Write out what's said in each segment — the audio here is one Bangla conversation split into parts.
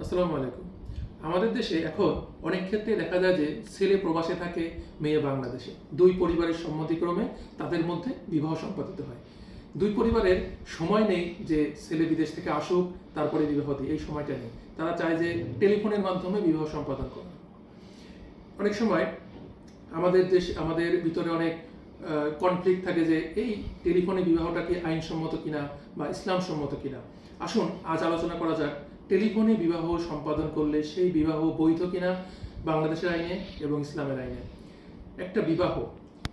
আসসালামু আলাইকুম। আমাদের দেশে এখন অনেক ক্ষেত্রে দেখা যায় যে ছেলে প্রবাসে থাকে, মেয়ে বাংলাদেশে। দুই পরিবারের সম্মতিক্রমে তাদের মধ্যে বিবাহ সম্পাদিত হয়। দুই পরিবারের সময় নেই যে ছেলে বিদেশ থেকে আসুক তারপরে বিবাহ দিই, এই সময়টা নেই। তারা চায় যে টেলিফোনের মাধ্যমে বিবাহ সম্পাদন করা। অনেক সময় আমাদের ভিতরে অনেক কনফ্লিক্ট থাকে যে এই টেলিফোনে বিবাহটা কি আইনসম্মত কিনা বা ইসলাম সম্মত কিনা। আসুন আজ আলোচনা করা যাক টেলিফোনে বিবাহ সম্পাদন করলে সেই বিবাহ বৈধ কিনা বাংলাদেশের আইনে এবং ইসলামের আইনে। একটা বিবাহ,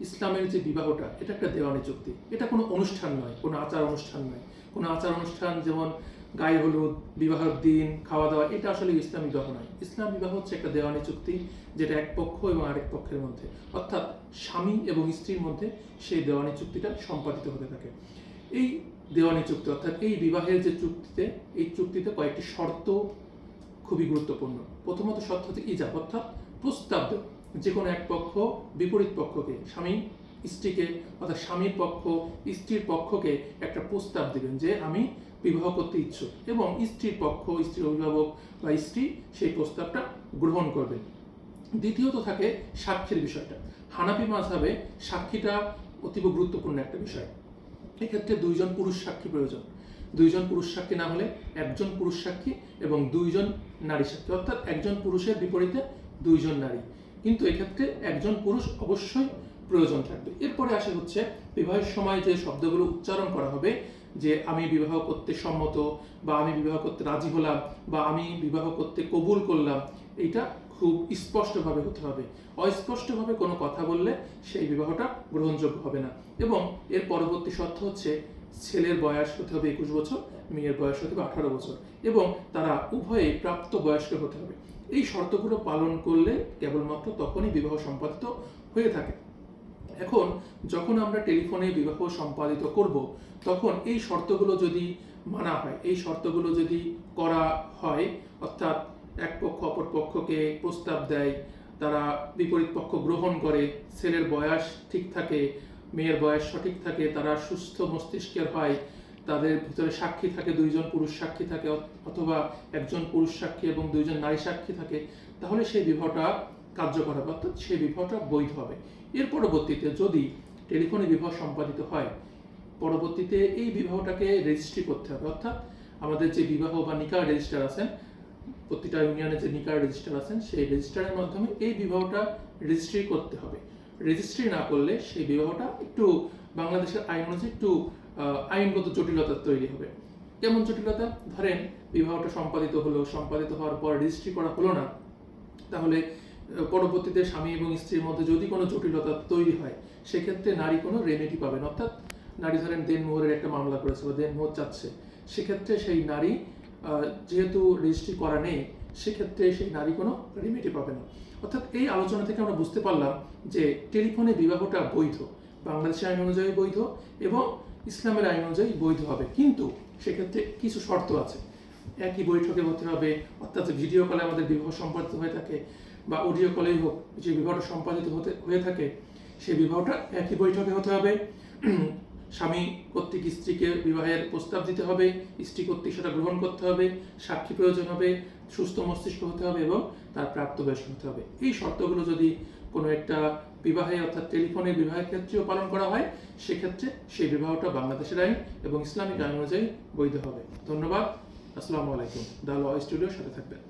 ইসলামের যে বিবাহটা, এটা একটা দেওয়ানি চুক্তি। এটা কোনো অনুষ্ঠান নয়, কোনো আচার অনুষ্ঠান নয়। কোনো আচার অনুষ্ঠান যেমন গায়ে হলুদ, বিবাহের দিন, খাওয়া দাওয়া, এটা আসলে ইসলাম বিবাহ নয়। ইসলাম বিবাহ হচ্ছে একটা দেওয়ানি চুক্তি, যেটা এক পক্ষ এবং আরেক পক্ষের মধ্যে, অর্থাৎ স্বামী এবং স্ত্রীর মধ্যে সেই দেওয়ানি চুক্তিটা সম্পাদিত হতে থাকে। এই দেওয়ানি চুক্তি অর্থাৎ এই বিবাহের যে চুক্তিতে, এই চুক্তিতে কয়েকটি শর্ত খুবই গুরুত্বপূর্ণ। প্রথমত শর্ত হচ্ছে ইজাব, অর্থাৎ প্রস্তাব দেওয়া। যে কোনো এক পক্ষ বিপরীত পক্ষকে, স্বামী স্ত্রীকে অর্থাৎ স্বামীর পক্ষ স্ত্রীর পক্ষকে একটা প্রস্তাব দিবেন যে আমি বিবাহ করতে ইচ্ছুক, এবং স্ত্রীর পক্ষ, স্ত্রীর অভিভাবক বা স্ত্রী সেই প্রস্তাবটা গ্রহণ করবেন। দ্বিতীয়ত থাকে সাক্ষীর বিষয়টা। হানাফি মাযহাবে সাক্ষীটা অতীব গুরুত্বপূর্ণ একটা বিষয়। এক্ষেত্রে দুইজন পুরুষ সাক্ষী প্রয়োজন। দুইজন পুরুষ সাক্ষী না হলে একজন পুরুষ সাক্ষী এবং দুইজন নারী সাক্ষী, অর্থাৎ একজন পুরুষের বিপরীতে দুইজন নারী। কিন্তু এক্ষেত্রে একজন পুরুষ অবশ্যই প্রয়োজন থাকবে। এরপরে আসে হচ্ছে বিবাহের সময় যে শব্দগুলো উচ্চারণ করা হবে, যে আমি বিবাহ করতে সম্মত, বা আমি বিবাহ করতে রাজি হলাম, বা আমি বিবাহ করতে কবুল করলাম, এইটা খুব স্পষ্টভাবে হতে হবে। অস্পষ্টভাবে কোনো কথা বললে সেই বিবাহটা গ্রহণযোগ্য হবে না। এবং এর পরবর্তী শর্ত হচ্ছে ছেলের বয়স হতে হবে 21 বছর, মেয়ের বয়স হতে হবে 18 বছর, এবং তারা উভয়ে প্রাপ্ত বয়স্ক হতে হবে। এই শর্তগুলো পালন করলে কেবলমাত্র তখনই বিবাহ সম্পাদিত হয়ে থাকে। এখন যখন আমরা টেলিফোনে বিবাহ সম্পাদিত করব, তখন এই শর্তগুলো যদি মানা হয়, এই শর্তগুলো যদি করা হয়, অর্থাৎ এক পক্ষ অপর পক্ষকে প্রস্তাব দেয়, তারা বিপরীত পক্ষ গ্রহণ করে, ছেলের বয়স ঠিক থাকে, মেয়ের বয়স সঠিক থাকে, তারা সুস্থ মস্তিষ্কের হয়, তাদের ভিতরে সাক্ষী থাকে, দুইজন পুরুষ সাক্ষী থাকে, অথবা একজন পুরুষ সাক্ষী এবং দুইজন নারী সাক্ষী থাকে, তাহলে সেই বিবাহটা কার্যকর হবে, অর্থাৎ সেই বিবাহটা বৈধ হবে। এর পরবর্তীতে যদি টেলিফোনে বিবাহ সম্পাদিত হয়, পরবর্তীতে এই বিবাহটাকে রেজিস্ট্রি করতে হবে, অর্থাৎ আমাদের যে বিবাহ বা নিকাহ রেজিস্টার আছেন, প্রতিটা ইউনিয়নে যে নিকাহ রেজিস্টার আছেন, সেই রেজিস্টারের মাধ্যমে এই বিবাহটা রেজিস্ট্রি করতে হবে। রেজিস্ট্রি না করলে সেই বিবাহটা একটু বাংলাদেশের আইন অনুযায়ী একটু আইনগত জটিলতা তৈরি হবে। কেমন জটিলতা? ধরেন বিবাহটা সম্পাদিত হওয়ার পর রেজিস্ট্রি করা হলো না, তাহলে পরবর্তীতে স্বামী এবং স্ত্রীর মধ্যে যদি কোনো জটিলতা তৈরি হয়, সেক্ষেত্রে নারী কোনো রেমেডি পাবেন। অর্থাৎ নারী ধরেন দেনমোহরের একটা মামলা করেছে বা দেনমোহর চাচ্ছে, সেক্ষেত্রে সেই নারী যেহেতু রেজিস্ট্রি করা নেই, সেক্ষেত্রে সেই নারী কোনো রেমেডি পাবে না। অর্থাৎ এই আলোচনা থেকে আমরা বুঝতে পারলাম যে টেলিফোনে বিবাহটা বৈধ, বাংলাদেশের আইন অনুযায়ী বৈধ এবং ইসলামের আইন অনুযায়ী বৈধ হবে, কিন্তু সেক্ষেত্রে কিছু শর্ত আছে। একই বৈঠকে হতে হবে, অর্থাৎ ভিডিও কলে আমাদের বিবাহ সম্পাদিত হয়ে থাকে বা অডিও কলেই হোক, যে বিবাহটা সম্পাদিত হয়ে থাকে, সেই বিবাহটা একই বৈঠকে হতে হবে। স্বামী কর্তৃক স্ত্রীকে বিবাহের প্রস্তাব দিতে হবে, স্ত্রী কর্তৃক সেটা গ্রহণ করতে হবে, সাক্ষী প্রয়োজন হবে, সুস্থ মস্তিষ্ক হতে হবে এবং তার প্রাপ্তবয়স্ক হতে হবে। এই শর্তগুলো যদি কোনো একটা বিবাহে অর্থাৎ টেলিফোনের বিবাহের ক্ষেত্রেও পালন করা হয়, সেক্ষেত্রে সেই বিবাহটা বাংলাদেশের আইন এবং ইসলামিক আইন অনুযায়ী বৈধ হবে। ধন্যবাদ। আসসালামু আলাইকুম। দ্য ল স্টুডিওর সাথে থাকবেন।